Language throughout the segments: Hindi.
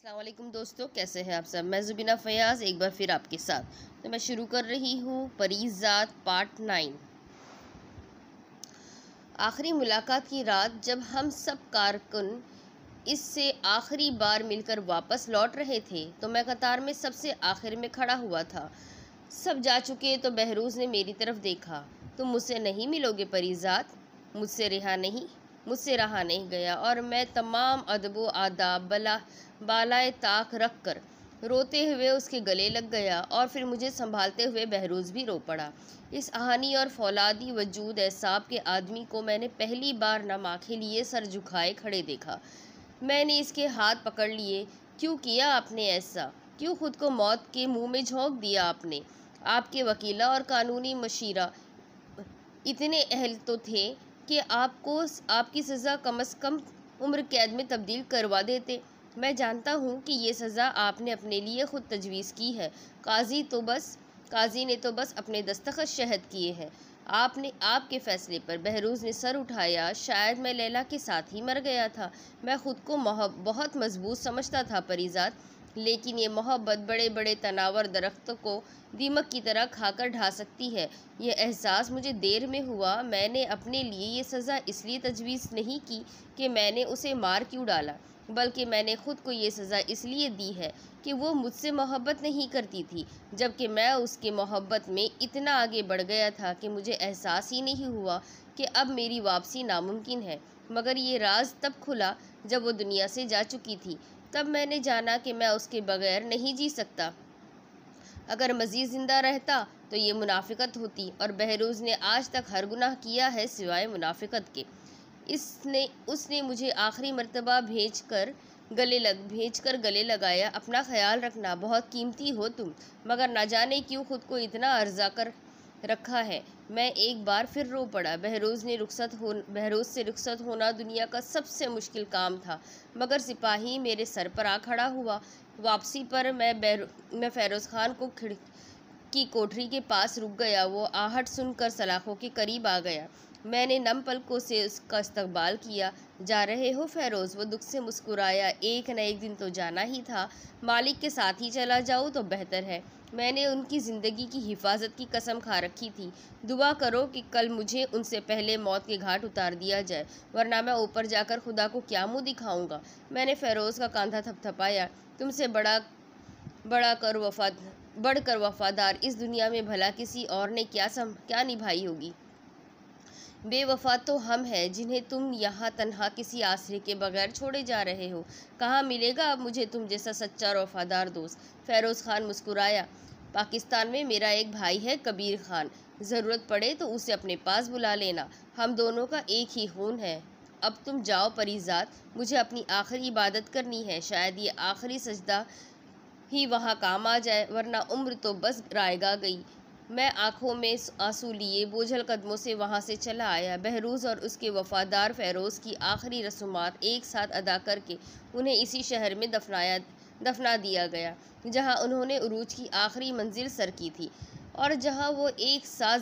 अस्सलाम वालेकुम दोस्तों, कैसे हैं आप सब। मैं ज़ुबीना फ़याज़ एक बार फिर आपके साथ। तो मैं शुरू कर रही हूँ परीज़ात पार्ट 9। आखिरी मुलाकात की रात जब हम सब कारकुन इससे आखिरी बार मिलकर वापस लौट रहे थे तो मैं कतार में सबसे आखिर में खड़ा हुआ था। सब जा चुके तो बहरूज़ ने मेरी तरफ देखा। तुम मुझसे नहीं मिलोगे परीज़ात? मुझसे रहा नहीं गया और मैं तमाम अदबो आदाब बालाए ताक रख कर रोते हुए उसके गले लग गया और फिर मुझे संभालते हुए बहरूज़ भी रो पड़ा। इस आहानी और फौलादी वजूद एसाब के आदमी को मैंने पहली बार नम आँखें लिए सर झुकाए खड़े देखा। मैंने इसके हाथ पकड़ लिए। क्यों किया आपने ऐसा? क्यों खुद को मौत के मुंह में झोंक दिया आपने? आपके वकीला और कानूनी मशीरा इतने अहल तो थे कि आपको आपकी सज़ा कम से कम उम्र कैद में तब्दील करवा देते। मैं जानता हूँ कि ये सज़ा आपने अपने लिए ख़ुद तजवीज़ की है। काजी ने तो बस अपने दस्तखत शहद किए हैं। आपके फ़ैसले पर बहरूज़ ने सर उठाया। शायद मैं लैला के साथ ही मर गया था। मैं ख़ुद को बहुत मजबूत समझता था परीज़ात, लेकिन ये मोहब्बत बड़े बड़े तनावर दरख्तों को दीमक की तरह खाकर ढा सकती है। यह एहसास मुझे देर में हुआ। मैंने अपने लिए ये सज़ा इसलिए तजवीज़ नहीं की कि मैंने उसे मार क्यों डाला, बल्कि मैंने ख़ुद को ये सज़ा इसलिए दी है कि वो मुझसे मोहब्बत नहीं करती थी, जबकि मैं उसके मोहब्बत में इतना आगे बढ़ गया था कि मुझे एहसास ही नहीं हुआ कि अब मेरी वापसी नामुमकिन है। मगर ये राज तब खुला जब वो दुनिया से जा चुकी थी। तब मैंने जाना कि मैं उसके बगैर नहीं जी सकता। अगर मज़ीद ज़िंदा रहता तो ये मुनाफिकत होती, और बहरूज़ ने आज तक हर गुनाह किया है सिवाय मुनाफिकत के। उसने मुझे आखिरी मर्तबा भेज कर गले लगाया। अपना ख्याल रखना, बहुत कीमती हो तुम, मगर ना जाने क्यों खुद को इतना अर्जा कर रखा है। मैं एक बार फिर रो पड़ा। बहरूज़ से रुखसत होना दुनिया का सबसे मुश्किल काम था, मगर सिपाही मेरे सर पर आ खड़ा हुआ। वापसी पर मैं फ़ेरोज़ खान की कोठरी के पास रुक गया। वो आहट सुनकर सलाखों के करीब आ गया। मैंने नम पलकों से उसका इस्तकबाल किया। जा रहे हो फ़ेरोज़? वो दुख से मुस्कुराया। एक न एक दिन तो जाना ही था। मालिक के साथ ही चला जाऊँ तो बेहतर है। मैंने उनकी ज़िंदगी की हिफाजत की कसम खा रखी थी। दुआ करो कि कल मुझे उनसे पहले मौत के घाट उतार दिया जाए, वरना मैं ऊपर जाकर खुदा को क्या मुँह दिखाऊंगा। मैंने फ़ेरोज़ का कंधा थपथपाया। तुमसे बढ़कर वफादार इस दुनिया में भला किसी और ने क्या निभाई होगी। बेवफा तो हम हैं जिन्हें तुम यहाँ तन्हा किसी आसरे के बगैर छोड़े जा रहे हो। कहाँ मिलेगा अब मुझे तुम जैसा सच्चा और वफादार दोस्त? फ़ेरोज़ खान मुस्कुराया। पाकिस्तान में मेरा एक भाई है, कबीर खान। ज़रूरत पड़े तो उसे अपने पास बुला लेना। हम दोनों का एक ही खून है। अब तुम जाओ परीज़ात, मुझे अपनी आखिरी इबादत करनी है। शायद ये आखिरी सजदा ही वहाँ काम आ जाए, वरना उम्र तो बस रायगा गई। मैं आंखों में आंसू लिए बोझल कदमों से वहाँ से चला आया। बहरूज़ और उसके वफादार फ़ेरोज़ की आखिरी रसूमात एक साथ अदा करके उन्हें इसी शहर में दफना दिया गया जहाँ उन्होंने उरूज की आखिरी मंजिल सर की थी, और जहाँ वो एक साथ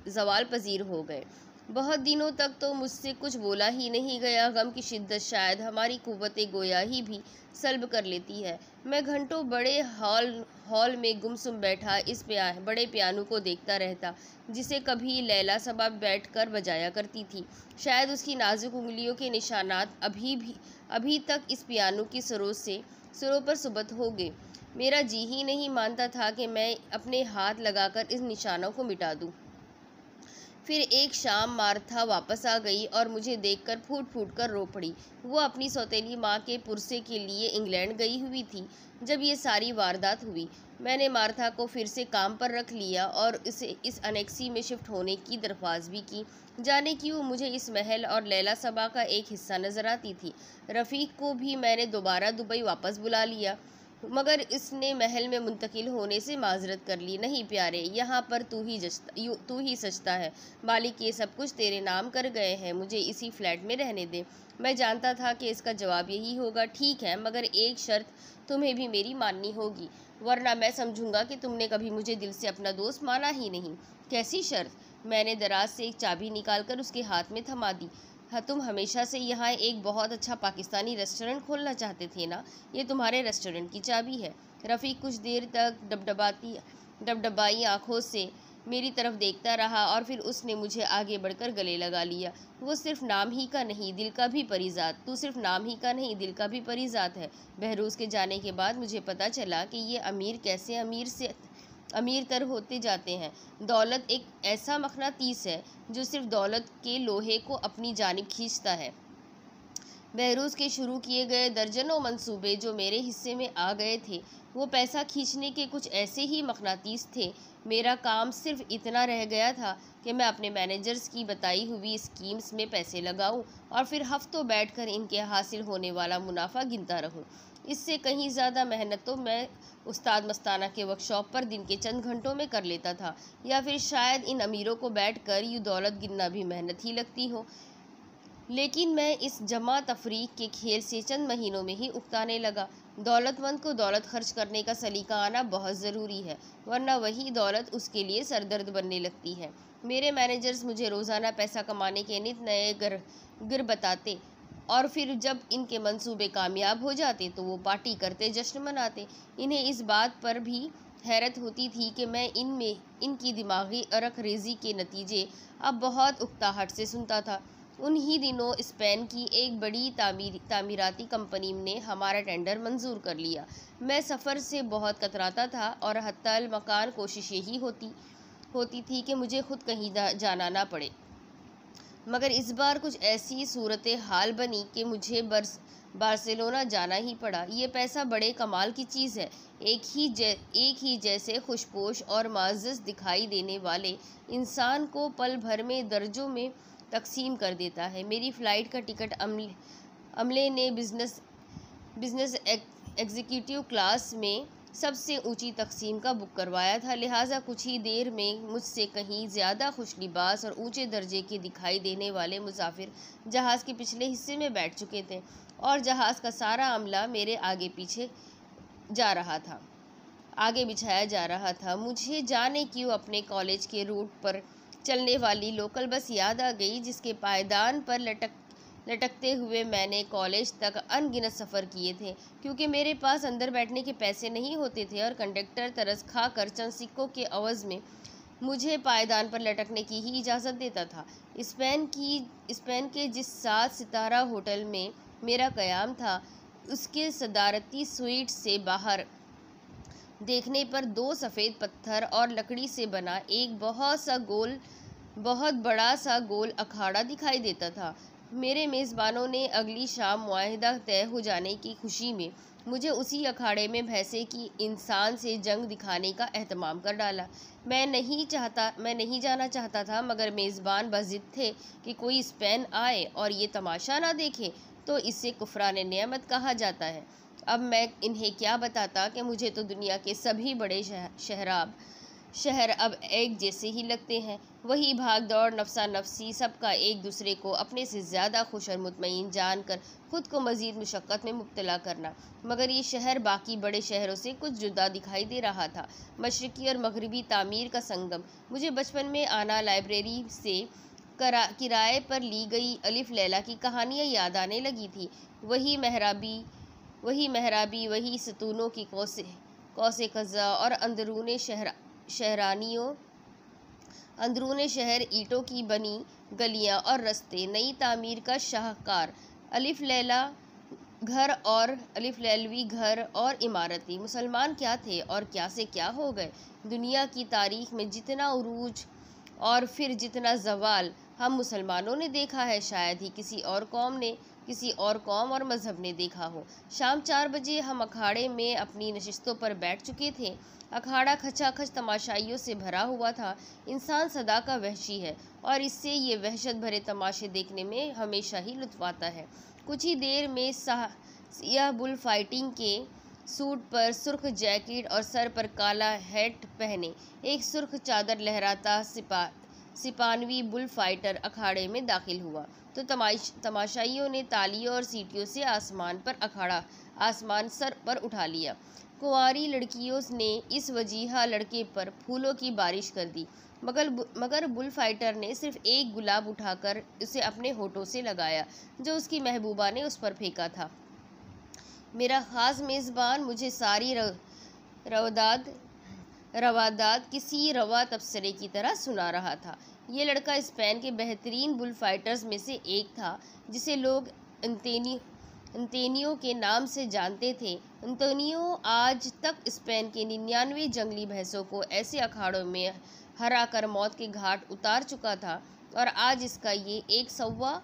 ज़वाल पजीर हो गए। बहुत दिनों तक तो मुझसे कुछ बोला ही नहीं गया। गम की शिद्दत शायद हमारी कुव्वत गोया ही भी सल्ब कर लेती है। मैं घंटों बड़े हॉल में गुमसुम बैठा इस बड़े पियानो को देखता रहता, जिसे कभी लैला सबा बैठकर बजाया करती थी। शायद उसकी नाजुक उंगलियों के निशानात अभी तक इस पियानो की सुरों पर सुबत हो गए। मेरा जी ही नहीं मानता था कि मैं अपने हाथ लगाकर इस निशानों को मिटा दूं। फिर एक शाम मार्था वापस आ गई और मुझे देखकर फूट फूट कर रो पड़ी। वो अपनी सौतेली माँ के पुरसे के लिए इंग्लैंड गई हुई थी जब ये सारी वारदात हुई। मैंने मार्था को फिर से काम पर रख लिया और इसे इस अनेक्सी में शिफ्ट होने की दरख्वास्त भी की। जाने क्यों मुझे इस महल और लैला सबा का एक हिस्सा नज़र आती थी। रफ़ीक को भी मैंने दोबारा दुबई वापस बुला लिया, मगर इसने महल में मुंतकिल होने से माजरत कर ली। नहीं प्यारे, यहाँ पर तू ही सचता है। मालिक ये सब कुछ तेरे नाम कर गए हैं। मुझे इसी फ्लैट में रहने दे। मैं जानता था कि इसका जवाब यही होगा। ठीक है, मगर एक शर्त तुम्हें भी मेरी माननी होगी, वरना मैं समझूंगा कि तुमने कभी मुझे दिल से अपना दोस्त माना ही नहीं। कैसी शर्त? मैंने दराज से एक चाबी निकालकर उसके हाथ में थमा दी। हाँ, तुम हमेशा से यहाँ एक बहुत अच्छा पाकिस्तानी रेस्टोरेंट खोलना चाहते थे ना? ये तुम्हारे रेस्टोरेंट की चाबी है। रफ़ीक कुछ देर तक डबडबाई आंखों से मेरी तरफ देखता रहा और फिर उसने मुझे आगे बढ़कर गले लगा लिया। वो सिर्फ नाम ही का नहीं, दिल का भी परिजात तू सिर्फ नाम ही का नहीं, दिल का भी परिजात है। बहरूज के जाने के बाद मुझे पता चला कि ये अमीर कैसे अमीर तर होते जाते हैं। दौलत एक ऐसा मखनातीस है जो सिर्फ दौलत के लोहे को अपनी जानिब खींचता है। बहरूज के शुरू किए गए दर्जनों मंसूबे जो मेरे हिस्से में आ गए थे, वो पैसा खींचने के कुछ ऐसे ही मखनातीस थे। मेरा काम सिर्फ इतना रह गया था कि मैं अपने मैनेजर्स की बताई हुई स्कीम्स में पैसे लगाऊं और फिर हफ्तों बैठकर इनके हासिल होने वाला मुनाफा गिनता रहूं। इससे कहीं ज़्यादा मेहनत तो मैं उस्ताद मस्ताना के वर्कशॉप पर दिन के चंद घंटों में कर लेता था, या फिर शायद इन अमीरों को बैठकर यूँ दौलत गिनना भी मेहनत ही लगती हो। लेकिन मैं इस जमा तफरीक के खेल से चंद महीनों में ही उकताने लगा। दौलतमंद को दौलत खर्च करने का सलीका आना बहुत ज़रूरी है, वरना वही दौलत उसके लिए सरदर्द बनने लगती है। मेरे मैनेजर्स मुझे रोज़ाना पैसा कमाने के नित नए गर बताते और फिर जब इनके मंसूबे कामयाब हो जाते तो वो पार्टी करते, जश्न मनाते। इन्हें इस बात पर भी हैरत होती थी कि मैं इनकी दिमागी अरक रेज़ी के नतीजे अब बहुत उकताहट से सुनता था। उन्हीं दिनों स्पेन की एक बड़ी तामीराती कंपनी ने हमारा टेंडर मंजूर कर लिया। मैं सफ़र से बहुत कतराता था और हत्तल मकान कोशिश यही होती थी कि मुझे खुद कहीं जाना ना पड़े। मगर इस बार कुछ ऐसी सूरत हाल बनी कि मुझे बार्सिलोना जाना ही पड़ा। ये पैसा बड़े कमाल की चीज़ है। एक ही जैसे खुशपोश और माज़ज़ दिखाई देने वाले इंसान को पल भर में दर्जों में तकसीम कर देता है। मेरी फ़्लाइट का टिकट अमले ने बिज़नेस एग्जीक्यूटिव क्लास में सबसे ऊंची तकसीम का बुक करवाया था, लिहाजा कुछ ही देर में मुझसे कहीं ज़्यादा खुशलिबास और ऊंचे दर्जे के दिखाई देने वाले मुसाफिर जहाज़ के पिछले हिस्से में बैठ चुके थे और जहाज़ का सारा अमला मेरे आगे बिछाया जा रहा था। मुझे जाने क्यों अपने कॉलेज के रूट पर चलने वाली लोकल बस याद आ गई, जिसके पायदान पर लटकते हुए मैंने कॉलेज तक अनगिनत सफ़र किए थे। क्योंकि मेरे पास अंदर बैठने के पैसे नहीं होते थे और कंडक्टर तरस खाकर चंद सिक्कों के अवज़ में मुझे पायदान पर लटकने की ही इजाज़त देता था। स्पेन के जिस 7 सितारा होटल में मेरा क़याम था, उसके सदारती स्वीट से बाहर देखने पर 2 सफ़ेद पत्थर और लकड़ी से बना एक बहुत बड़ा सा गोल अखाड़ा दिखाई देता था। मेरे मेज़बानों ने अगली शाम मुआहिदा तय हो जाने की खुशी में मुझे उसी अखाड़े में भैंसे की इंसान से जंग दिखाने का एहतमाम कर डाला। मैं नहीं जाना चाहता था, मगर मेज़बान बज़िद थे कि कोई स्पेन आए और ये तमाशा ना देखे तो इसे कुफरान नेमत कहा जाता है। अब मैं इन्हें क्या बताता कि मुझे तो दुनिया के सभी बड़े शहर अब एक जैसे ही लगते हैं। वही भाग दौड़, नफसा नफसी, सबका एक दूसरे को अपने से ज़्यादा खुश और मुतमईन जानकर खुद को मज़ीद मुशक्क़त में मुब्तला करना। मगर ये शहर बाकी बड़े शहरों से कुछ जुदा दिखाई दे रहा था। मशरक़ी और मगरबी तामीर का संगम। मुझे बचपन में आना लाइब्रेरी से किराए पर ली गई अलिफ लैला की कहानियाँ याद आने लगी थी। वही महराबी, वही सतूनों की कौसे कज़ा और अंदरूने शहर ईंटों की बनी गलियां और रास्ते, नई तामीर का शाहकार, अलिफ लैलवी घर और इमारतें। मुसलमान क्या थे और क्या से क्या हो गए। दुनिया की तारीख में जितना उरूज और फिर जितना ज़वाल हम मुसलमानों ने देखा है, शायद ही किसी और कौम और मज़हब ने देखा हो। शाम 4 बजे हम अखाड़े में अपनी नशिस्तों पर बैठ चुके थे। अखाड़ा खचाखच तमाशाइयों से भरा हुआ था। इंसान सदा का वहशी है और इससे ये वहशत भरे तमाशे देखने में हमेशा ही लुत्फ़ आता है। कुछ ही देर में सियाह बुल फाइटिंग के सूट पर सुर्ख जैकेट और सर पर काला हैट पहने एक सुर्ख चादर लहराता सिपानवी बुल फाइटर अखाड़े में दाखिल हुआ तो तमाशाइयों ने तालियों और सीटियों से आसमान पर आसमान सर पर उठा लिया। कुंवारी लड़कियों ने इस वजीहा लड़के पर फूलों की बारिश कर दी, मगर बुल फाइटर ने सिर्फ एक गुलाब उठाकर उसे अपने होठों से लगाया, जो उसकी महबूबा ने उस पर फेंका था। मेरा ख़ास मेज़बान मुझे सारी रवादात किसी रवा तबसरे की तरह सुना रहा था। ये लड़का स्पेन के बेहतरीन बुल फाइटर्स में से एक था, जिसे लोग अंतेनियो के नाम से जानते थे। अंतोनियो आज तक स्पेन के 99 जंगली भैंसों को ऐसे अखाड़ों में हरा कर मौत के घाट उतार चुका था, और आज इसका ये 100वां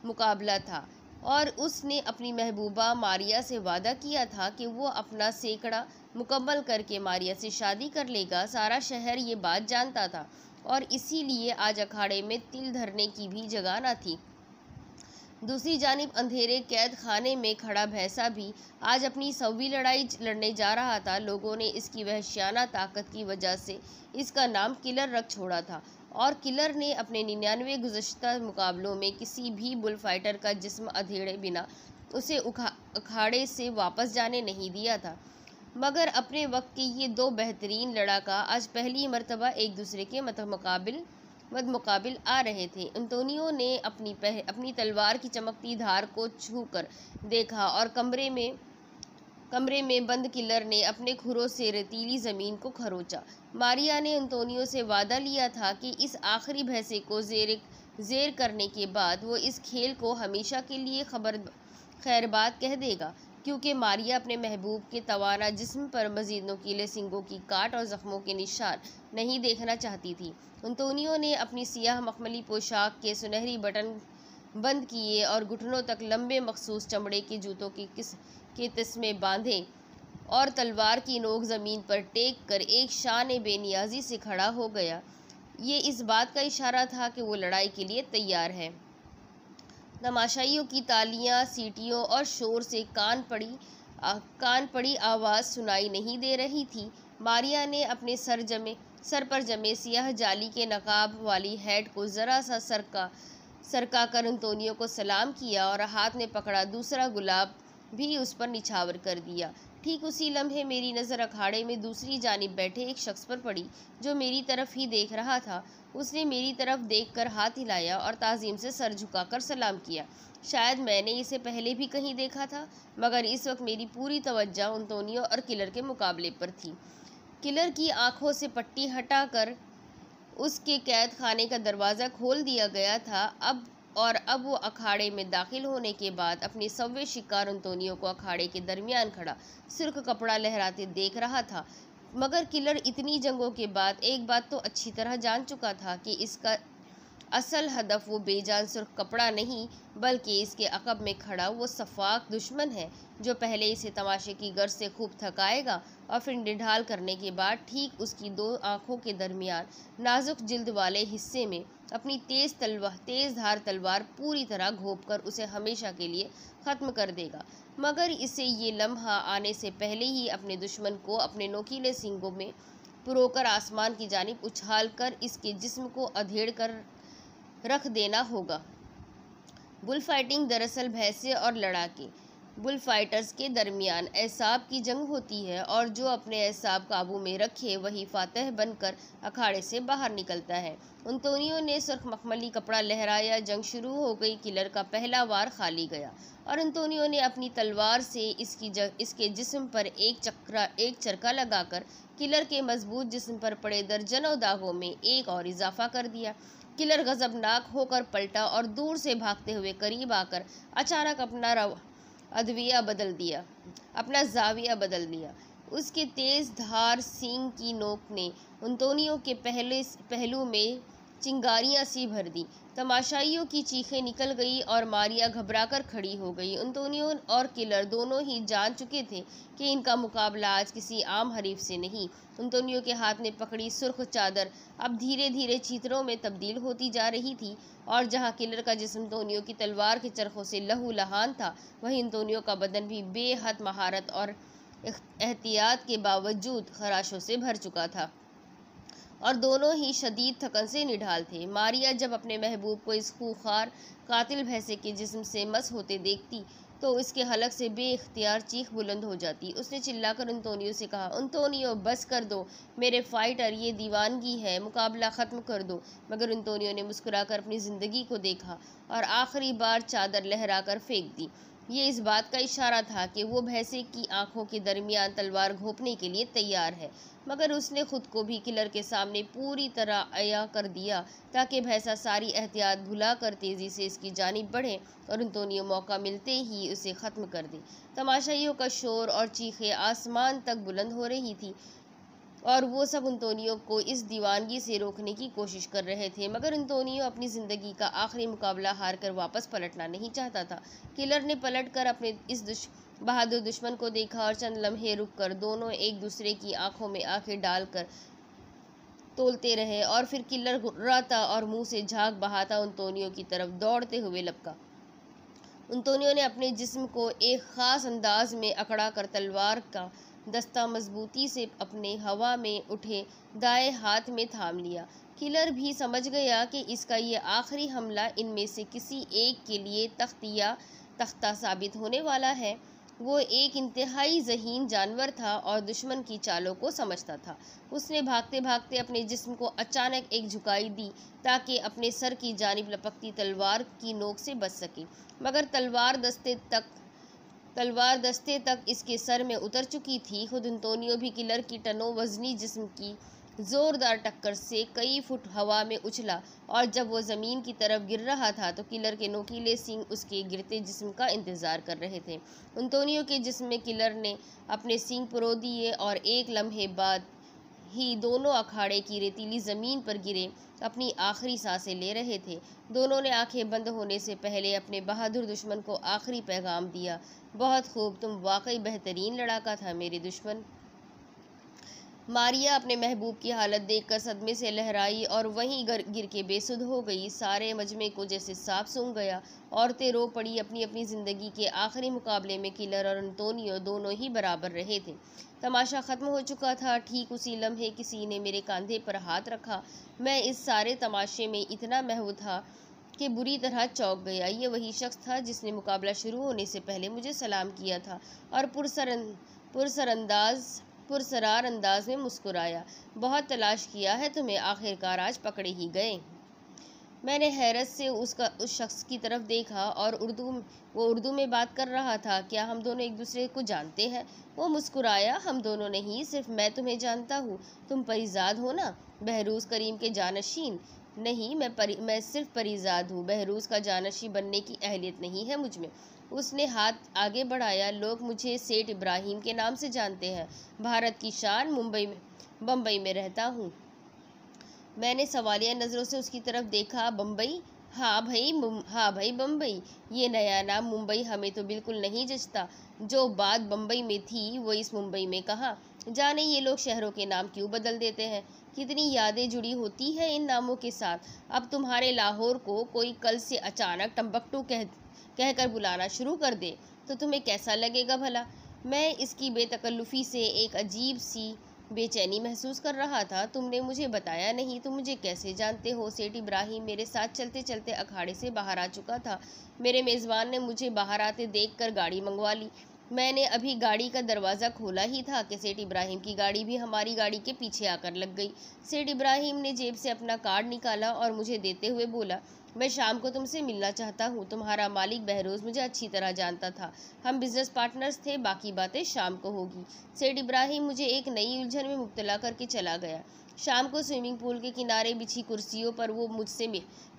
मुकाबला था। और उसने अपनी महबूबा मारिया से वादा किया था कि वो अपना सैकड़ा मुकम्मल करके मारिया से शादी कर लेगा। सारा शहर ये बात जानता था, और इसीलिए आज अखाड़े में तिल धरने की भी जगह न थी। दूसरी जानिब अंधेरे कैद खाने में खड़ा भैंसा भी आज अपनी 100वीं लड़ाई लड़ने जा रहा था। लोगों ने इसकी वहशियाना ताकत की वजह से इसका नाम किलर रख छोड़ा था, और किलर ने अपने 99 गुज़श्ता मुकाबलों में किसी भी बुल फाइटर का जिस्म अधेड़े बिना उसे अखाड़े से वापस जाने नहीं दिया था। मगर अपने वक्त के ये दो बेहतरीन लड़ाका आज पहली मर्तबा एक दूसरे के मद्मुकाबिल आ रहे थे। अंतोनियो ने अपनी तलवार की चमकती धार को छूकर देखा, और कमरे में बंद किलर ने अपने खुरों से रेतीली ज़मीन को खरोचा। मारिया ने अंतोनियो से वादा लिया था कि इस आखिरी भैंसे को ज़ेर करने के बाद वो इस खेल को हमेशा के लिए खैरबाद कह देगा, क्योंकि मारिया अपने महबूब के तवाना जिस्म पर मज़ीद नुकीले सींगों की काट और ज़ख्मों के निशान नहीं देखना चाहती थी। अंतोनियो ने अपनी सियाह मखमली पोशाक के सुनहरी बटन बंद किए और घुटनों तक लंबे मखसूस चमड़े के जूतों के तस्मे बांधे, और तलवार की नोक ज़मीन पर टेक कर एक शान बेनियाजी से खड़ा हो गया। ये इस बात का इशारा था कि वो लड़ाई के लिए तैयार है। तमाशाइयों की तालियां, सीटियों और शोर से कान पड़ी आवाज़ सुनाई नहीं दे रही थी। मारिया ने अपने सर पर जमे सियाह जाली के नकाब वाली हैट को ज़रा सा सरका कर अंतोनियो को सलाम किया, और हाथ में पकड़ा दूसरा गुलाब भी उस पर निछावर कर दिया। ठीक उसी लम्हे मेरी नज़र अखाड़े में दूसरी जानिब बैठे एक शख्स पर पड़ी, जो मेरी तरफ ही देख रहा था। उसने मेरी तरफ देखकर हाथ हिलाया और ताज़ीम से सर झुकाकर सलाम किया। शायद मैंने इसे पहले भी कहीं देखा था, मगर इस वक्त मेरी पूरी तवज्जो अंतोनियो और किलर के मुकाबले पर थी। किलर की आंखों से पट्टी हटाकर उसके कैद खाने का दरवाज़ा खोल दिया गया था। अब वो अखाड़े में दाखिल होने के बाद अपने 100वें शिकार अंतोनियो को अखाड़े के दरमियान खड़ा सुर्ख कपड़ा लहराते देख रहा था। मगर किलर इतनी जंगों के बाद एक बात तो अच्छी तरह जान चुका था कि इसका असल हदफ वो बेजान सुर्ख कपड़ा नहीं, बल्कि इसके अक़ब में खड़ा वो सफ़ाक दुश्मन है, जो पहले इसे तमाशे की गर्ज से खूब थकाएगा, और फिर निढाल करने के बाद ठीक उसकी दो आँखों के दरमियान नाजुक जिल्द वाले हिस्से में अपनी तेज़ धार तलवार पूरी तरह घोंपकर उसे हमेशा के लिए ख़त्म कर देगा। मगर इसे ये लम्हा आने से पहले ही अपने दुश्मन को अपने नोकीले सींगों में पुरोकर आसमान की जानिब उछाल कर इसके जिस्म को अधेड़ कर रख देना होगा। बुल फाइटिंग दरअसल भैंसे और लड़ाके बुल फाइटर्स के दरमियान एसाब की जंग होती है, और जो अपने एसाब काबू में रखे वही फातह बनकर अखाड़े से बाहर निकलता है। अंतोनियो ने सुर्ख मखमली कपड़ा लहराया। जंग शुरू हो गई। किलर का पहला वार खाली गया, और अंतोनियो ने अपनी तलवार से इसके जिस्म पर एक चरका लगाकर किलर के मजबूत जिस्म पर पड़े दर्जनों दागों में एक और इजाफा कर दिया। किलर गजबनाक होकर पलटा और दूर से भागते हुए करीब आकर अचानक अपना जाविया बदल दिया। उसके तेज़ धार सींग की नोक ने अंतोनियो के पहलू में चिंगारियां सी भर दी। तमाशाइयों की चीखें निकल गई और मारिया घबराकर खड़ी हो गई। अंतोनियो और किलर दोनों ही जान चुके थे कि इनका मुकाबला आज किसी आम हरीफ से नहीं। अंतोनियो के हाथ में पकड़ी सुर्ख चादर अब धीरे धीरे चीतरों में तब्दील होती जा रही थी, और जहां किलर का जिस्म अंतोनियो की तलवार के चरखों से लहू लहान था, वहीं अंतोनियो का बदन भी बेहद महारत और एहतियात के बावजूद खराशों से भर चुका था, और दोनों ही शदीद थकन से निढाल थे। मारिया जब अपने महबूब को इस खूंखार कातिल भैंसे के जिस्म से मस होते देखती तो इसके हलक से बेइख्तियार चीख बुलंद हो जाती। उसने चिल्लाकर अंतोनियो से कहा, अंतोनियो बस कर दो, मेरे फाइटर, ये दीवानगी है, मुकाबला ख़त्म कर दो। मगर अंतोनियो ने मुस्कुराकर अपनी ज़िंदगी को देखा और आखिरी बार चादर लहराकर फेंक दी। ये इस बात का इशारा था कि वो भैंसे की आंखों के दरमियान तलवार घोंपने के लिए तैयार है। मगर उसने खुद को भी किलर के सामने पूरी तरह अया कर दिया ताकि भैंसा सारी एहतियात भुलाकर तेज़ी से इसकी जानिब बढ़े और अंतोनियो मौका मिलते ही उसे ख़त्म कर दे। तमाशाइयों का शोर और चीखें आसमान तक बुलंद हो रही थी और वो सब अंतोनियो को इस दीवानगी से रोकने की कोशिश कर रहे थे। मगर अंतोनियो अपनी ज़िंदगी का आखिरी मुकाबला हार कर वापस पलटना नहीं चाहता था। किलर ने पलट कर अपने इस बहादुर दुश्मन को देखा और चंद लम्हे रुक कर दोनों एक दूसरे की आंखों में आंखें डालकर तोलते रहे और फिर किलर घुर्राता और मुंह से झाग बहाता अंतोनियो की तरफ दौड़ते हुए लपका। अंतोनियो ने अपने जिस्म को एक ख़ास अंदाज में अकड़ा कर तलवार का दस्ता मजबूती से अपने हवा में उठे दाएं हाथ में थाम लिया। किलर भी समझ गया कि इसका ये आखिरी हमला इनमें से किसी एक के लिए तख्तिया तख्ता साबित होने वाला है। वो एक इंतहाई ज़हीन जानवर था और दुश्मन की चालों को समझता था। उसने भागते भागते अपने जिस्म को अचानक एक झुकाई दी ताकि अपने सर की जानिब लपकती तलवार की नोक से बच सके। मगर तलवार दस्ते तक इसके सर में उतर चुकी थी। खुद अंतोनियो भी किलर की टनो वजनी जिस्म की ज़ोरदार टक्कर से कई फुट हवा में उछला और जब वो ज़मीन की तरफ गिर रहा था तो किलर के नोकीले सींग उसके गिरते जिस्म का इंतज़ार कर रहे थे। अंतोनियो के जिस्म में किलर ने अपने सींग परो दिए और एक लम्हे बाद ही दोनों अखाड़े की रेतीली ज़मीन पर गिरे अपनी आखिरी सांसें ले रहे थे। दोनों ने आंखें बंद होने से पहले अपने बहादुर दुश्मन को आखिरी पैगाम दिया, बहुत खूब, तुम वाकई बेहतरीन लड़ाका था मेरे दुश्मन। मारिया अपने महबूब की हालत देखकर सदमे से लहराई और वहीं गिर के बेसुध हो गई। सारे मजमे को जैसे सांप सूंघ गया। औरतें रो पड़ी। अपनी अपनी ज़िंदगी के आखिरी मुकाबले में किलर और अंतोनियो दोनों ही बराबर रहे थे। तमाशा ख़त्म हो चुका था। ठीक उसी लम्हे किसी ने मेरे कंधे पर हाथ रखा। मैं इस सारे तमाशे में इतना महव था कि बुरी तरह चौंक गया। ये वही शख्स था जिसने मुकाबला शुरू होने से पहले मुझे सलाम किया था और पुरसरार अंदाज में मुस्कुराया। बहुत तलाश किया है तुम्हें, आखिरकार आज पकड़े ही गए। मैंने हैरत से उस शख्स की तरफ देखा और वो उर्दू में बात कर रहा था। क्या हम दोनों एक दूसरे को जानते हैं? वो मुस्कुराया। हम दोनों नहीं, सिर्फ मैं तुम्हें जानता हूँ। तुम परिजाद हो ना, बहरूज़ करीम के जानशीन? नहीं, मैं सिर्फ परिजाद हूँ। बहरूज़ का जानशी बनने की अहलियत नहीं है मुझ में। उसने हाथ आगे बढ़ाया। लोग मुझे सेठ इब्राहिम के नाम से जानते हैं। भारत की शान, बम्बई में रहता हूँ। मैंने सवालिया नज़रों से उसकी तरफ देखा। बम्बई? हाँ भाई बम्बई। ये नया नाम मुंबई हमें तो बिल्कुल नहीं जचता। जो बात बम्बई में थी वो इस मुंबई में कहाँ? जाने ये लोग शहरों के नाम क्यों बदल देते हैं। कितनी यादें जुड़ी होती हैं इन नामों के साथ। अब तुम्हारे लाहौर को कोई कल से अचानक टम्बकटू कहकर बुलाना शुरू कर दे तो तुम्हें कैसा लगेगा भला? मैं इसकी बेतकल्लुफ़ी से एक अजीब सी बेचैनी महसूस कर रहा था। तुमने मुझे बताया नहीं, तुम मुझे कैसे जानते हो? सेठ इब्राहिम मेरे साथ चलते चलते अखाड़े से बाहर आ चुका था। मेरे मेज़बान ने मुझे बाहर आते देखकर गाड़ी मंगवा ली। मैंने अभी गाड़ी का दरवाज़ा खोला ही था कि सेठ इब्राहिम की गाड़ी भी हमारी गाड़ी के पीछे आकर लग गई। सेठ इब्राहिम ने जेब से अपना कार्ड निकाला और मुझे देते हुए बोला, मैं शाम को तुमसे मिलना चाहता हूँ। तुम्हारा मालिक बहरोज़ मुझे अच्छी तरह जानता था। हम बिजनेस पार्टनर्स थे। बाकी बातें शाम को होगी। सेठ इब्राहिम मुझे एक नई उलझन में मुब्तला करके चला गया। शाम को स्विमिंग पूल के किनारे बिछी कुर्सियों पर वो मुझसे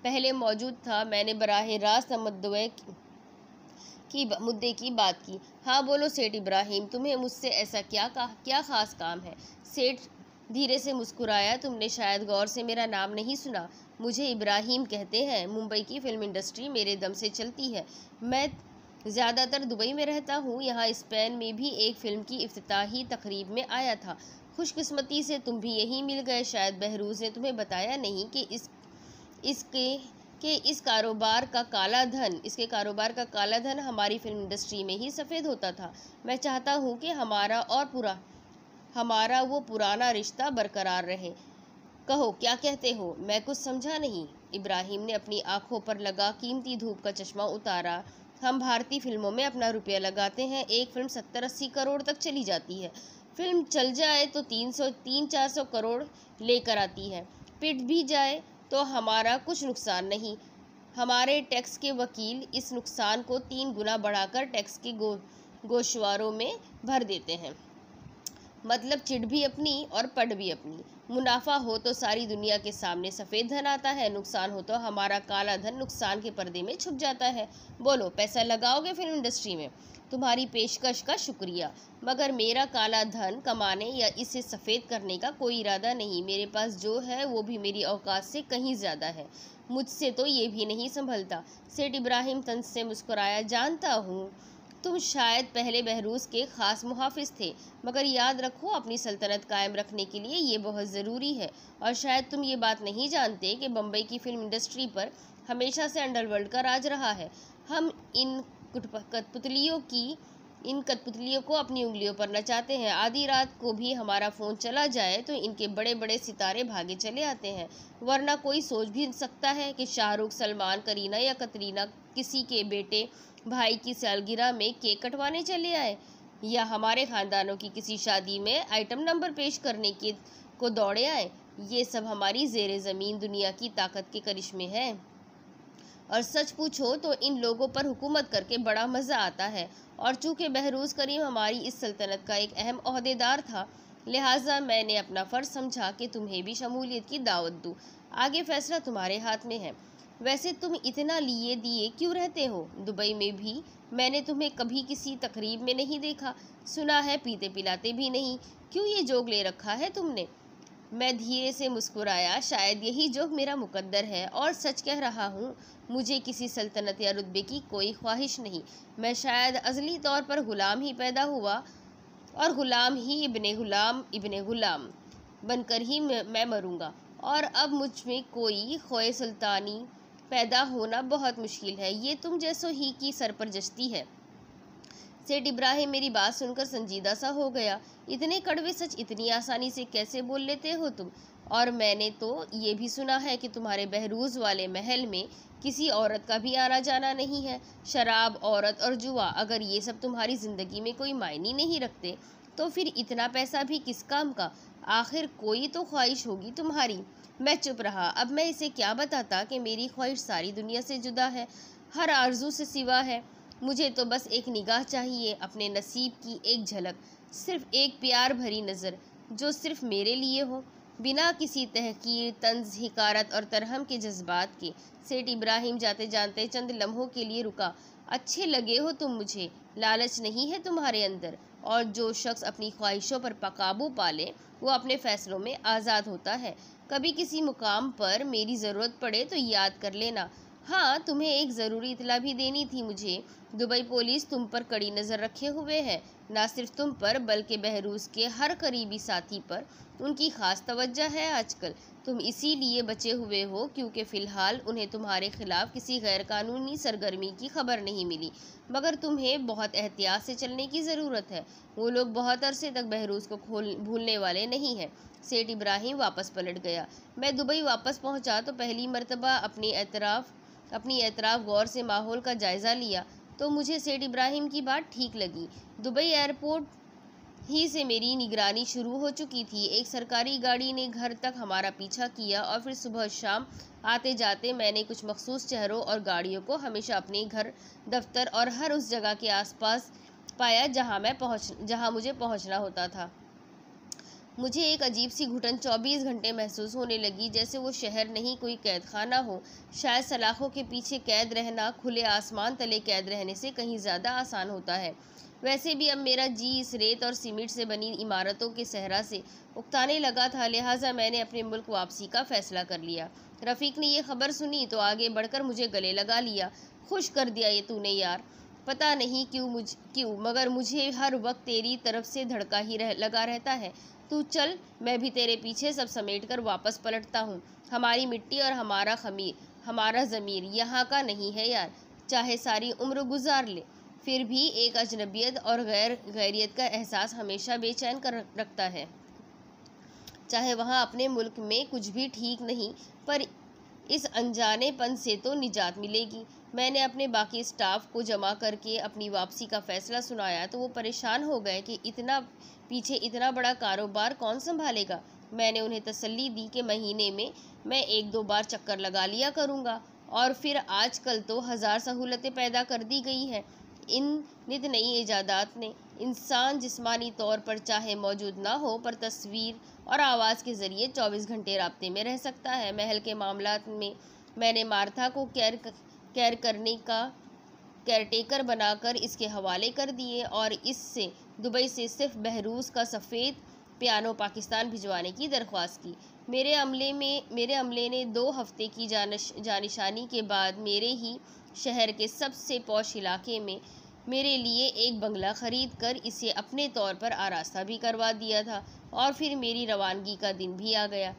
पहले मौजूद था। मैंने बराह रास्त मुद्दे की बात की। हाँ बोलो सेठ इब्राहिम, तुम्हें मुझसे ऐसा क्या ख़ास काम है? सेठ धीरे से मुस्कुराया। तुमने शायद गौर से मेरा नाम नहीं सुना। मुझे इब्राहिम कहते हैं। मुंबई की फ़िल्म इंडस्ट्री मेरे दम से चलती है। मैं ज़्यादातर दुबई में रहता हूँ। यहाँ स्पेन में भी एक फ़िल्म की इफ्तिताही तकरीब में आया था। खुशकिस्मती से तुम भी यहीं मिल गए। शायद बहरूज़ ने तुम्हें बताया नहीं कि इसके कारोबार का काला धन हमारी फिल्म इंडस्ट्री में ही सफ़ेद होता था। मैं चाहता हूँ कि हमारा वो पुराना रिश्ता बरकरार रहे। कहो क्या कहते हो? मैं कुछ समझा नहीं। इब्राहिम ने अपनी आंखों पर लगा कीमती धूप का चश्मा उतारा हम भारतीय फिल्मों में अपना रुपया लगाते हैं, एक फिल्म 70-80 करोड़ तक चली जाती है, फिल्म चल जाए तो 300-400 करोड़ लेकर आती है, पिट भी जाए तो हमारा कुछ नुकसान नहीं। हमारे टैक्स के वकील इस नुकसान को 3 गुना बढ़ाकर टैक्स के गोशवारों में भर देते हैं। मतलब चिढ़ भी अपनी और पढ़ भी अपनी। मुनाफा हो तो सारी दुनिया के सामने सफ़ेद धन आता है, नुकसान हो तो हमारा काला धन नुकसान के पर्दे में छुप जाता है। बोलो, पैसा लगाओगे फिल्म इंडस्ट्री में? तुम्हारी पेशकश का शुक्रिया, मगर मेरा काला धन कमाने या इसे सफ़ेद करने का कोई इरादा नहीं। मेरे पास जो है वो भी मेरी औकात से कहीं ज़्यादा है, मुझसे तो ये भी नहीं संभलता। सेठ इब्राहिम तंज से मुस्कुराया। जानता हूँ तुम शायद पहले बहरूज के ख़ास मुहाफिज थे, मगर याद रखो अपनी सल्तनत कायम रखने के लिए ये बहुत ज़रूरी है। और शायद तुम ये बात नहीं जानते कि बम्बई की फिल्म इंडस्ट्री पर हमेशा से अंडरवर्ल्ड का राज रहा है। हम इन कठपुतलियों को अपनी उंगलियों पर नचाते हैं। आधी रात को भी हमारा फ़ोन चला जाए तो इनके बड़े बड़े सितारे भागे चले आते हैं, वरना कोई सोच भी सकता है कि शाहरुख, सलमान, करीना या कतरीना किसी के बेटे भाई की सालगिरह में केक कटवाने चले आए, या हमारे ख़ानदानों की किसी शादी में आइटम नंबर पेश करने को दौड़े आए। ये सब हमारी ज़ेरे ज़मीन दुनिया की ताकत के करिश्मे हैं। और सच पूछो तो इन लोगों पर हुकूमत करके बड़ा मज़ा आता है। और चूँकि बहरूज करीम हमारी इस सल्तनत का एक अहम ओहदेदार था, लिहाजा मैंने अपना फ़र्ज़ समझा कि तुम्हें भी शमूलियत की दावत दूँ। आगे फ़ैसला तुम्हारे हाथ में है। वैसे तुम इतना लिए दिए क्यों रहते हो? दुबई में भी मैंने तुम्हें कभी किसी तकरीब में नहीं देखा, सुना है पीते पिलाते भी नहीं। क्यों ये जोग ले रखा है तुमने? मैं धीरे से मुस्कुराया। शायद यही जोग मेरा मुकद्दर है, और सच कह रहा हूँ, मुझे किसी सल्तनत या रुतबे की कोई ख्वाहिश नहीं। मैं शायद अज़ली तौर पर ग़ुलाम ही पैदा हुआ, और ग़ुलाम ही इब्ने ग़ुलाम बनकर ही मैं मरूँगा। और अब मुझ में कोई ख्वाह सुल्तानी पैदा होना बहुत मुश्किल है। ये तुम जैसों ही की सरपरजस्ती है। सेठ इब्राहिम मेरी बात सुनकर संजीदा सा हो गया। इतने कड़वे सच इतनी आसानी से कैसे बोल लेते हो तुम? और मैंने तो ये भी सुना है कि तुम्हारे बहरूज वाले महल में किसी औरत का भी आना जाना नहीं है। शराब, औरत और जुआ, अगर ये सब तुम्हारी ज़िंदगी में कोई मायने नहीं रखते तो फिर इतना पैसा भी किस काम का? आखिर कोई तो ख्वाहिश होगी तुम्हारी। मैं चुप रहा। अब मैं इसे क्या बताता कि मेरी ख्वाहिश सारी दुनिया से जुदा है, हर आरजू से सिवा है। मुझे तो बस एक निगाह चाहिए, अपने नसीब की एक झलक, सिर्फ एक प्यार भरी नज़र जो सिर्फ मेरे लिए हो, बिना किसी तहकीर, तंज, हिकारत और तरहम के जज्बात के। सेठ इब्राहिम जाते जानते चंद लम्हों के लिए रुका। अच्छे लगे हो तुम मुझे, लालच नहीं है तुम्हारे अंदर, और जो शख्स अपनी ख्वाहिशों पर काबू पाले वो अपने फ़ैसलों में आज़ाद होता है। कभी किसी मुकाम पर मेरी ज़रूरत पड़े तो याद कर लेना। हाँ, तुम्हें एक ज़रूरी इतला भी देनी थी मुझे। दुबई पुलिस तुम पर कड़ी नज़र रखे हुए है, ना सिर्फ तुम पर बल्कि बहरूज के हर करीबी साथी पर उनकी ख़ास तवज्जो है आजकल। तुम इसीलिए बचे हुए हो क्योंकि फ़िलहाल उन्हें तुम्हारे खिलाफ़ किसी गैरकानूनी सरगर्मी की खबर नहीं मिली, मगर तुम्हें बहुत एहतियात से चलने की ज़रूरत है। वो लोग बहुत अरसे तक बहरूज को भूलने वाले नहीं हैं। सेठ इब्राहिम वापस पलट गया। मैं दुबई वापस पहुंचा तो पहली मर्तबा अपनी एतराफ़ गौर से माहौल का जायज़ा लिया तो मुझे सेठ इब्राहिम की बात ठीक लगी। दुबई एयरपोर्ट ही से मेरी निगरानी शुरू हो चुकी थी। एक सरकारी गाड़ी ने घर तक हमारा पीछा किया, और फिर सुबह शाम आते जाते मैंने कुछ मखसूस चेहरों और गाड़ियों को हमेशा अपने घर, दफ्तर और हर उस जगह के आसपास पाया जहां मुझे पहुंचना होता था। मुझे एक अजीब सी घुटन 24 घंटे महसूस होने लगी, जैसे वो शहर नहीं कोई कैद खाना हो। शायद सलाखों के पीछे कैद रहना खुले आसमान तले कैद रहने से कहीं ज़्यादा आसान होता है। वैसे भी अब मेरा जी इस रेत और सीमेंट से बनी इमारतों के सहरा से उकताने लगा था, लिहाजा मैंने अपने मुल्क वापसी का फ़ैसला कर लिया। रफ़ीक ने यह खबर सुनी तो आगे बढ़कर मुझे गले लगा लिया। खुश कर दिया ये तूने यार। पता नहीं क्यों मगर मुझे हर वक्त तेरी तरफ से धड़का ही लगा रहता है। तू चल, मैं भी तेरे पीछे सब समेट कर वापस पलटता हूँ। हमारी मिट्टी और हमारा ज़मीर यहाँ का नहीं है यार, चाहे सारी उम्र गुजार ले, फिर भी एक अजनबियत और गैरियत का एहसास हमेशा बेचैन कर रखता है। चाहे वहाँ अपने मुल्क में कुछ भी ठीक नहीं, पर इस अनजानेपन से तो निजात मिलेगी। मैंने अपने बाकी स्टाफ को जमा करके अपनी वापसी का फैसला सुनाया तो वो परेशान हो गए कि इतना बड़ा कारोबार कौन संभालेगा। मैंने उन्हें तसल्ली दी कि महीने में मैं 1-2 बार चक्कर लगा लिया करूँगा, और फिर आजकल तो 1000 सहूलतें पैदा कर दी गई हैं। इन नित नई ईजादात ने इंसान जिस्मानी तौर पर चाहे मौजूद ना हो पर तस्वीर और आवाज़ के ज़रिए 24 घंटे राब्ते में रह सकता है। महल के मामलात में मैंने मार्था को केयर करने का केयरटेकर बनाकर इसके हवाले कर दिए और इससे दुबई से सिर्फ बहरूज का सफ़ेद पियानो पाकिस्तान भिजवाने की दरख्वास्त की। मेरे अमले ने 2 हफ्ते की जानिशानी के बाद मेरे ही शहर के सबसे पॉश इलाके में मेरे लिए एक बंगला ख़रीद कर इसे अपने तौर पर आरास्ता भी करवा दिया था, और फिर मेरी रवानगी का दिन भी आ गया।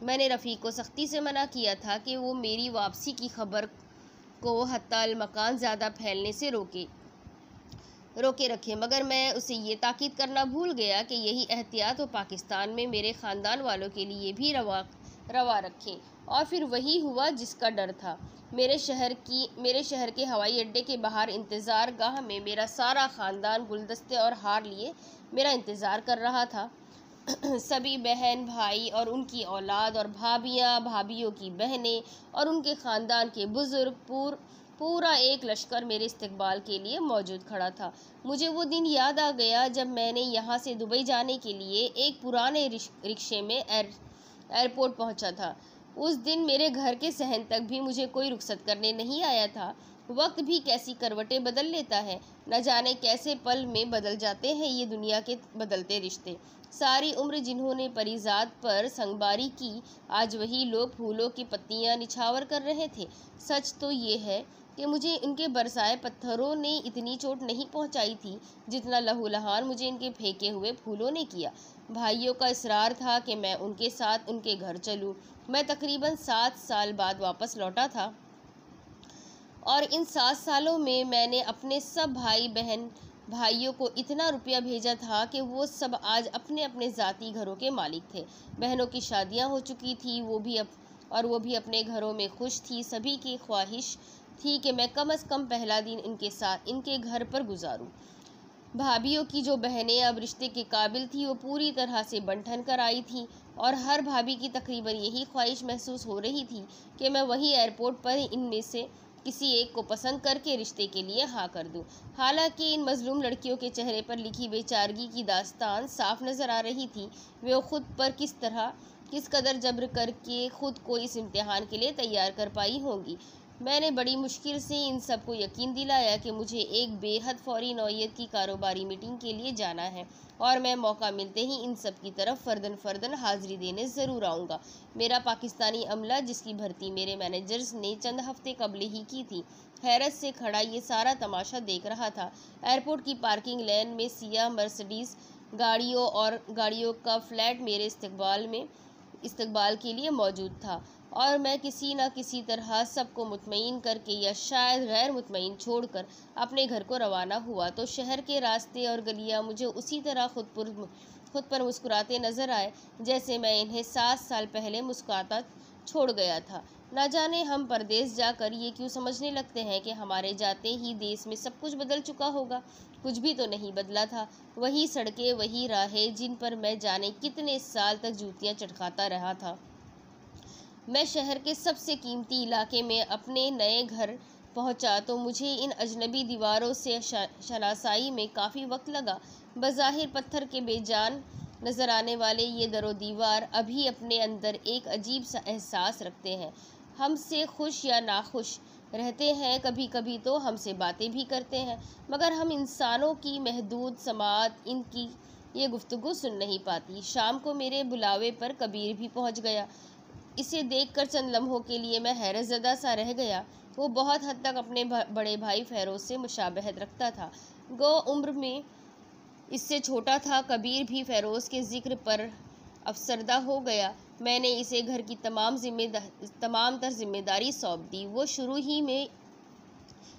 मैंने रफ़ीक को सख्ती से मना किया था कि वो मेरी वापसी की खबर को हत्ता मकान ज़्यादा फैलने से रोके रखे, मगर मैं उसे ये ताकीद करना भूल गया कि यही एहतियात वो पाकिस्तान में मेरे ख़ानदान वालों के लिए भी रवा रखें। और फिर वही हुआ जिसका डर था। मेरे शहर के हवाई अड्डे के बाहर इंतज़ार गाह में मेरा सारा ख़ानदान गुलदस्ते और हार लिए मेरा इंतज़ार कर रहा था। सभी बहन भाई और उनकी औलाद और भाभियों की बहनें और उनके ख़ानदान के बुज़ुर्ग पूरा एक लश्कर मेरे इस्तकबाल के लिए मौजूद खड़ा था। मुझे वो दिन याद आ गया जब मैंने यहाँ से दुबई जाने के लिए एक पुराने रिक्शे में एयरपोर्ट पहुँचा था। उस दिन मेरे घर के सहन तक भी मुझे कोई रुखसत करने नहीं आया था। वक्त भी कैसी करवटें बदल लेता है, न जाने कैसे पल में बदल जाते हैं ये दुनिया के बदलते रिश्ते। सारी उम्र जिन्होंने परिजात पर संगबारी की, आज वही लोग फूलों की पत्तियां निछावर कर रहे थे। सच तो ये है कि मुझे उनके बरसाए पत्थरों ने इतनी चोट नहीं पहुंचाई थी जितना लहूलुहान मुझे इनके फेंके हुए फूलों ने किया। भाइयों का इसरार था कि मैं उनके साथ उनके घर चलूं। मैं तकरीबन 7 साल बाद वापस लौटा था, और इन 7 सालों में मैंने अपने सब भाइयों को इतना रुपया भेजा था कि वो सब आज अपने अपने ज़ाती घरों के मालिक थे। बहनों की शादियां हो चुकी थी, वो भी अपने घरों में खुश थी। सभी की ख्वाहिश थी कि मैं कम से कम पहला दिन इनके साथ इनके घर पर गुजारूं। भाभियों की जो बहनें अब रिश्ते के काबिल थी वो पूरी तरह से बंठन कर आई थी, और हर भाभी की तकरीबन यही ख्वाहिश महसूस हो रही थी कि मैं वही एयरपोर्ट पर इनमें से किसी एक को पसंद करके रिश्ते के लिए हाँ कर दूं। हालांकि इन मजलूम लड़कियों के चेहरे पर लिखी बेचारगी की दास्तान साफ नज़र आ रही थी। वे खुद पर किस कदर जब्र करके खुद को इस इम्तिहान के लिए तैयार कर पाई होंगी। मैंने बड़ी मुश्किल से इन सबको यकीन दिलाया कि मुझे एक बेहद फौरी नौयत की कारोबारी मीटिंग के लिए जाना है, और मैं मौका मिलते ही इन सब की तरफ फ़र्दन हाज़िरी देने ज़रूर आऊँगा। मेरा पाकिस्तानी अमला, जिसकी भर्ती मेरे मैनेजर्स ने चंद हफ्ते कबल ही की थी, हैरत से खड़ा ये सारा तमाशा देख रहा था। एयरपोर्ट की पार्किंग लेन में सियाह मर्सिडीज़ गाड़ियों का फ्लैट मेरे इस्तकबाल के लिए मौजूद था, और मैं किसी न किसी तरह सबको मुतमईन करके या शायद गैर मुतमईन छोड़कर अपने घर को रवाना हुआ तो शहर के रास्ते और गलियां मुझे उसी तरह खुद पर मुस्कुराते नज़र आए जैसे मैं इन्हें 7 साल पहले मुस्कुराता छोड़ गया था। न जाने हम परदेश जाकर ये क्यों समझने लगते हैं कि हमारे जाते ही देश में सब कुछ बदल चुका होगा। कुछ भी तो नहीं बदला था। वही सड़कें, वही राहें जिन पर मैं जाने कितने साल तक जूतियाँ चटकाता रहा था। मैं शहर के सबसे कीमती इलाके में अपने नए घर पहुंचा तो मुझे इन अजनबी दीवारों से शनासाई में काफ़ी वक्त लगा। बज़ाहिर पत्थर के बेजान नज़र आने वाले ये दरो दीवार अभी अपने अंदर एक अजीब सा एहसास रखते हैं। हमसे खुश या नाखुश रहते हैं, कभी कभी तो हमसे बातें भी करते हैं, मगर हम इंसानों की महदूद समाअत इनकी ये गुफ्तगू सुन नहीं पाती। शाम को मेरे बुलावे पर कबीर भी पहुंच गया। इसे देखकर चंद लम्हों के लिए मैं हैरतज़दा सा रह गया। वो बहुत हद तक अपने बड़े भाई फ़ैरोज़ से मुशाबहत रखता था। गो उम्र में इससे छोटा था। कबीर भी फ़ैरोज़ के ज़िक्र पर अफसरदा हो गया। मैंने इसे घर की तमाम तर जिम्मेदारी सौंप दी। वो शुरू ही में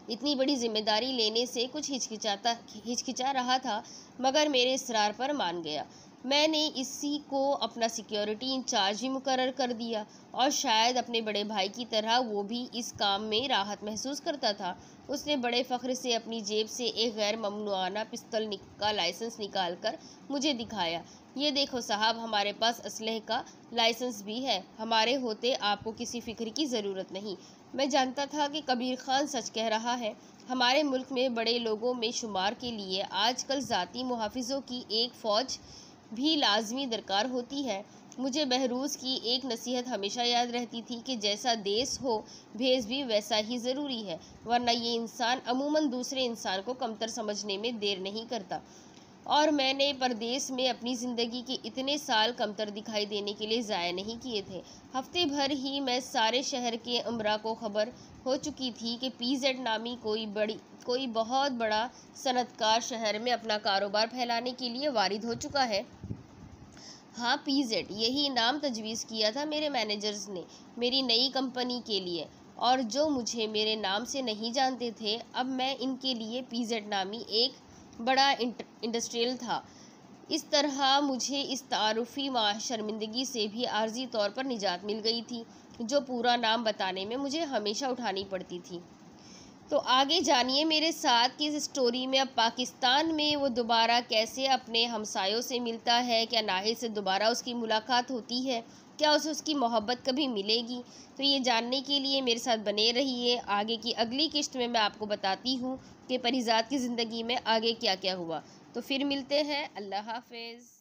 इतनी बड़ी जिम्मेदारी लेने से कुछ हिचकिचा रहा था, मगर मेरे इसरार पर मान गया। मैंने इसी को अपना सिक्योरिटी इंचार्ज भी मुकर्रर कर दिया और शायद अपने बड़े भाई की तरह वो भी इस काम में राहत महसूस करता था। उसने बड़े फ़ख्र से अपनी जेब से एक गैर ममनुआना पिस्तौल का लाइसेंस निकाल कर मुझे दिखाया। ये देखो साहब, हमारे पास असलहे का लाइसेंस भी है। हमारे होते आपको किसी फ़िक्र की ज़रूरत नहीं। मैं जानता था कि कबीर खान सच कह रहा है। हमारे मुल्क में बड़े लोगों में शुमार के लिए आजकल ज़ाती मुहाफ़िज़ों की एक फ़ौज भी लाजमी दरकार होती है। मुझे बहरूज की एक नसीहत हमेशा याद रहती थी कि जैसा देश हो भेस भी वैसा ही ज़रूरी है, वरना ये इंसान अमूमन दूसरे इंसान को कमतर समझने में देर नहीं करता। और मैंने परदेश में अपनी ज़िंदगी के इतने साल कमतर दिखाई देने के लिए ज़ाया नहीं किए थे। हफ्ते भर ही मैं सारे शहर के उमरा को खबर हो चुकी थी कि PZ नामी कोई बहुत बड़ा सनतकार शहर में अपना कारोबार फैलाने के लिए वारिद हो चुका है। हाँ, PZ, यही नाम तजवीज़ किया था मेरे मैनेजर्स ने मेरी नई कंपनी के लिए। और जो मुझे मेरे नाम से नहीं जानते थे, अब मैं इनके लिए PZ नामी एक बड़ा इंडस्ट्रियल था। इस तरह मुझे इस तारुफ़ी शर्मिंदगी से भी आर्जी तौर पर निजात मिल गई थी, जो पूरा नाम बताने में मुझे हमेशा उठानी पड़ती थी। तो आगे जानिए मेरे साथ कि इस स्टोरी में अब पाकिस्तान में वो दोबारा कैसे अपने हमसायों से मिलता है। क्या नाहिद से दोबारा उसकी मुलाकात होती है? क्या उसे उसकी मोहब्बत कभी मिलेगी? तो ये जानने के लिए मेरे साथ बने रहिए। आगे की अगली किस्त में मैं आपको बताती हूँ कि परीज़ाद की ज़िंदगी में आगे क्या क्या हुआ। तो फिर मिलते हैं। अल्लाह हाफ़िज़।